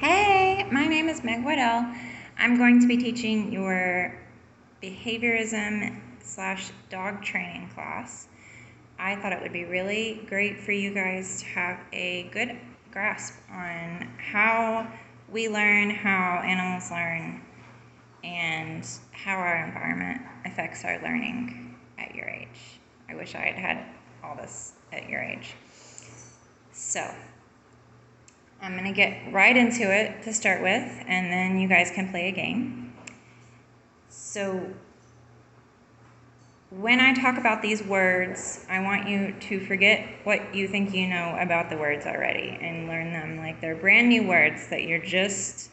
Hey, my name is Meg Waddell. I'm going to be teaching your behaviorism / dog training class. I thought it would be really great for you guys to have a good grasp on how we learn, how animals learn, and how our environment affects our learning at your age. I wish I had had all this at your age. So, I'm going to get right into it to start with, and then you guys can play a game. So, when I talk about these words, I want you to forget what you think you know about the words already and learn them like they're brand new words that you're just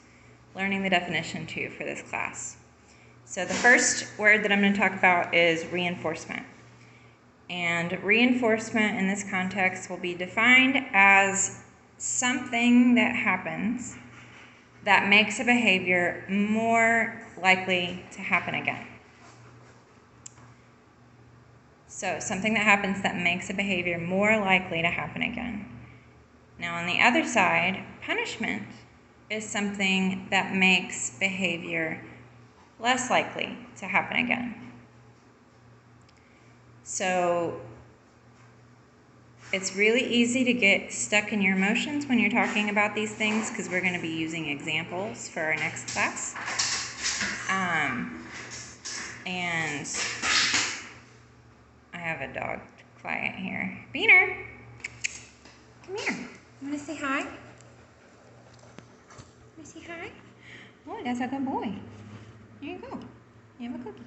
learning the definition to for this class. So, the first word that I'm going to talk about is reinforcement. And reinforcement in this context will be defined as something that happens that makes a behavior more likely to happen again. So, something that happens that makes a behavior more likely to happen again. Now, on the other side, punishment is something that makes behavior less likely to happen again. So, it's really easy to get stuck in your emotions when you're talking about these things because we're going to be using examples for our next class. And I have a dog client here. Beaner, come here. You want to say hi? Want to say hi? Oh, that's a good boy. Here you go. You have a cookie.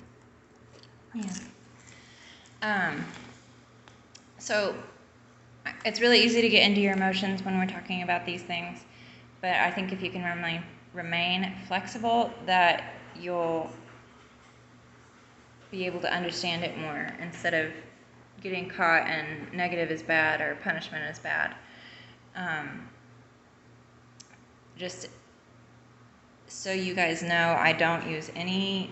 Yeah. So, it's really easy to get into your emotions when we're talking about these things, but I think if you can remain flexible, that you'll be able to understand it more instead of getting caught in negative is bad or punishment is bad. Just so you guys know, I don't use any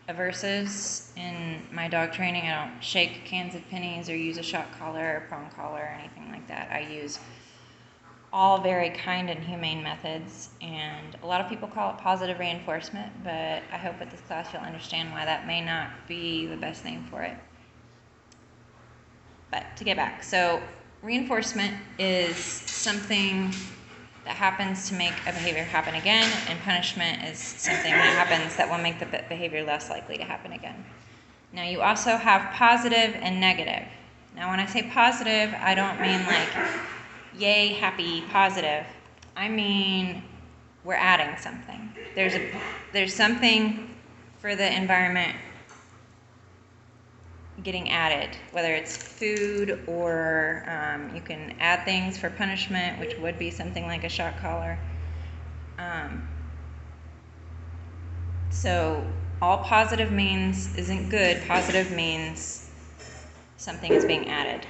aversives in my dog training. I don't shake cans of pennies or use a shock collar or prong collar or anything like that. I use all very kind and humane methods, and a lot of people call it positive reinforcement, but I hope with this class you'll understand why that may not be the best name for it. But to get back, so reinforcement is something that happens to make a behavior happen again, and punishment is something that happens that will make the behavior less likely to happen again. Now, you also have positive and negative. Now, when I say positive, I don't mean like, yay, happy, positive. I mean, we're adding something. There's something for the environment getting added, whether it's food or you can add things for punishment, which would be something like a shock collar. So all positive means isn't good. Positive means something is being added.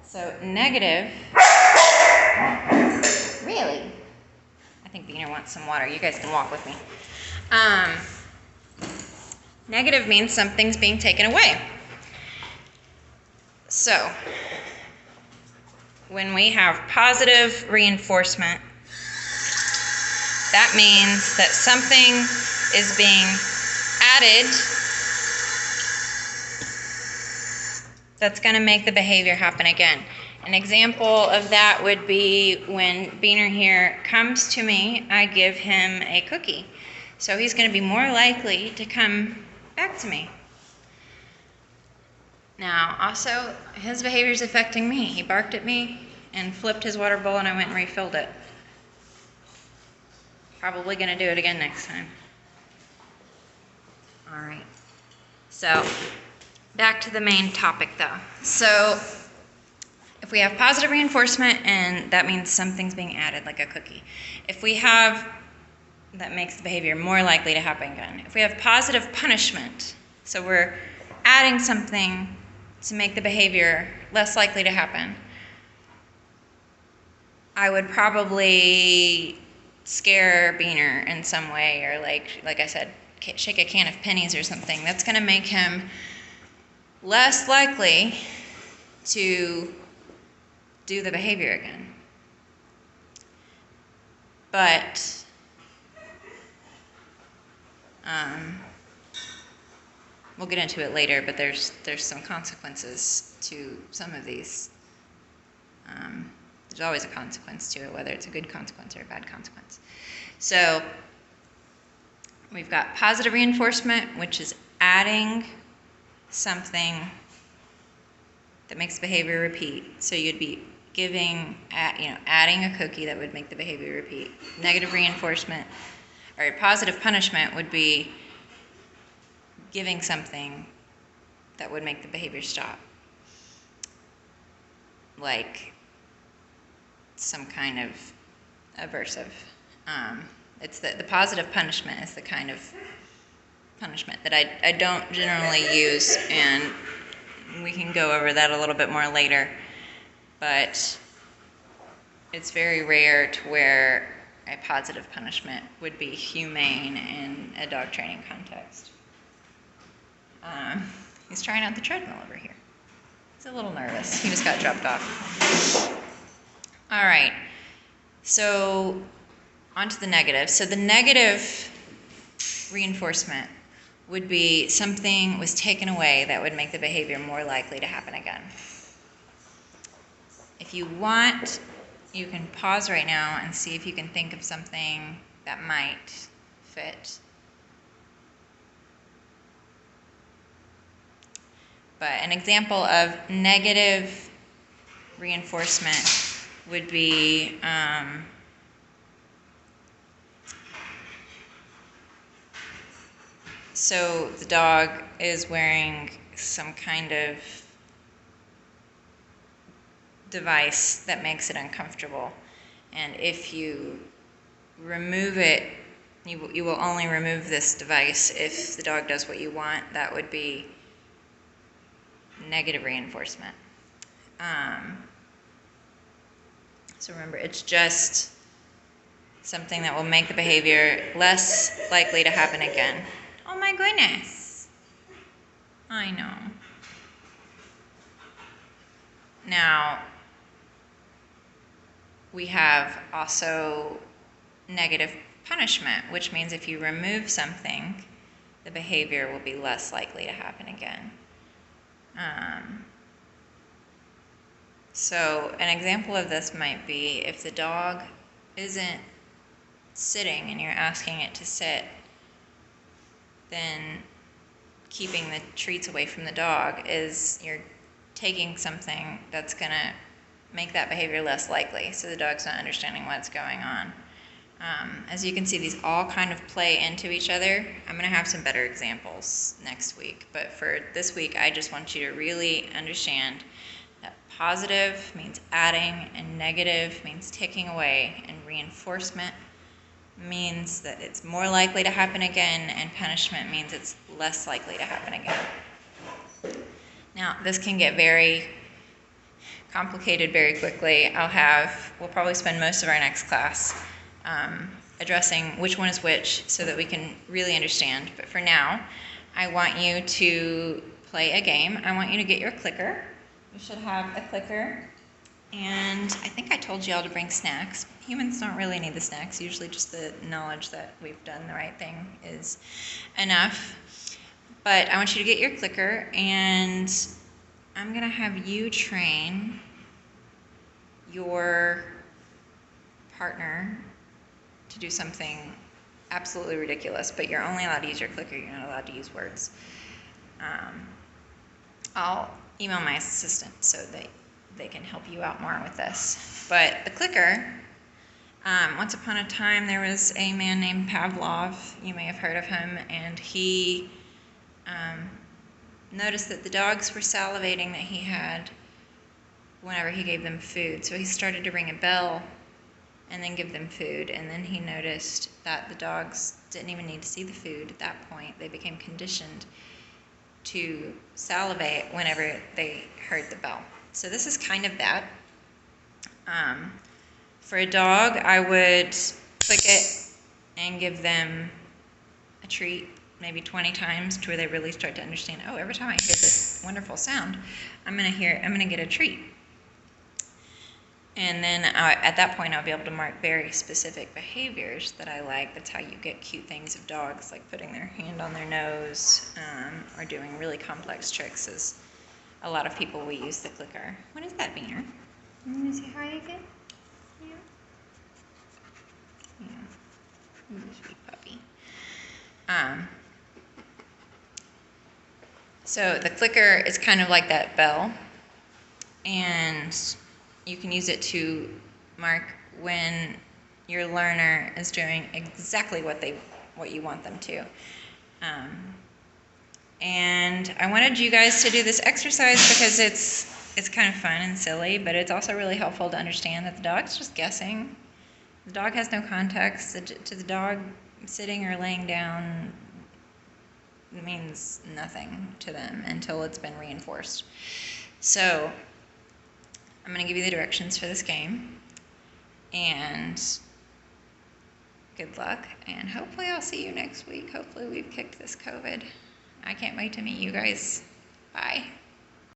So negative, really? I think Beaner wants some water. You guys can walk with me. Negative means something's being taken away. So, when we have positive reinforcement, that means that something is being added that's going to make the behavior happen again. An example of that would be when Beaner here comes to me, I give him a cookie. So he's going to be more likely to come back to me. Now, also, his behavior is affecting me. He barked at me and flipped his water bowl, and I went and refilled it. Probably going to do it again next time. All right. So, back to the main topic, though. So, if we have positive reinforcement, and that means something's being added, like a cookie. If we have that makes the behavior more likely to happen again. If we have positive punishment, so we're adding something to make the behavior less likely to happen, I would probably scare Beaner in some way, or like I said, shake a can of pennies or something. That's going to make him less likely to do the behavior again. But we'll get into it later, but there's some consequences to some of these. There's always a consequence to it, whether it's a good consequence or a bad consequence. So we've got positive reinforcement, which is adding something that makes the behavior repeat. So you'd be adding a cookie that would make the behavior repeat. Negative reinforcement, or positive punishment, would be giving something that would make the behavior stop, like some kind of aversive. It's the positive punishment is the kind of punishment that I don't generally use, and we can go over that a little bit more later, but it's very rare to where a positive punishment would be humane in a dog training context. He's trying out the treadmill over here. He's a little nervous. He just got dropped off. All right, so on to the negative. So the negative reinforcement would be something was taken away that would make the behavior more likely to happen again. If you want, you can pause right now and see if you can think of something that might fit. But an example of negative reinforcement would be so the dog is wearing some kind of device that makes it uncomfortable, and if you remove it, you will only remove this device if the dog does what you want. That would be negative reinforcement. So remember, it's just something that will make the behavior less likely to happen again. Oh my goodness. I know. Now, we have also negative punishment, which means if you remove something, the behavior will be less likely to happen again. So an example of this might be if the dog isn't sitting and you're asking it to sit, then keeping the treats away from the dog is you're taking something that's going to make that behavior less likely, so the dog's not understanding what's going on. As you can see, these all kind of play into each other. I'm going to have some better examples next week, but for this week, I just want you to really understand that positive means adding, and negative means taking away, and reinforcement means that it's more likely to happen again, and punishment means it's less likely to happen again. Now, this can get very complicated very quickly. We'll probably spend most of our next class addressing which one is which so that we can really understand. But for now, I want you to play a game. I want you to get your clicker. You should have a clicker. And I think I told you all to bring snacks. Humans don't really need the snacks. Usually just the knowledge that we've done the right thing is enough. But I want you to get your clicker, and I'm going to have you train your partner to do something absolutely ridiculous, but you're only allowed to use your clicker. You're not allowed to use words. I'll email my assistant so that they can help you out more with this. But the clicker, once upon a time there was a man named Pavlov. You may have heard of him, and he noticed that the dogs were salivating that he had whenever he gave them food. So he started to ring a bell and then give them food, and then he noticed that the dogs didn't even need to see the food at that point. They became conditioned to salivate whenever they heard the bell. So this is kind of that. For a dog, I would click it and give them a treat maybe 20 times to where they really start to understand, oh, every time I hear this wonderful sound, I'm gonna get a treat. And then at that point, I'll be able to mark very specific behaviors that I like. That's how you get cute things of dogs, like putting their hand on their nose, or doing really complex tricks. As a lot of people, we use the clicker. What is that, Beaner? You want to say hi again? Yeah. Yeah. You're a sweet puppy. So the clicker is kind of like that bell, and you can use it to mark when your learner is doing exactly what you want them to. And I wanted you guys to do this exercise because it's kind of fun and silly, but it's also really helpful to understand that the dog's just guessing. The dog has no context. To the dog, sitting or laying down means nothing to them until it's been reinforced. So I'm going to give you the directions for this game, and good luck, and hopefully I'll see you next week. Hopefully we've kicked this COVID. I can't wait to meet you guys. Bye.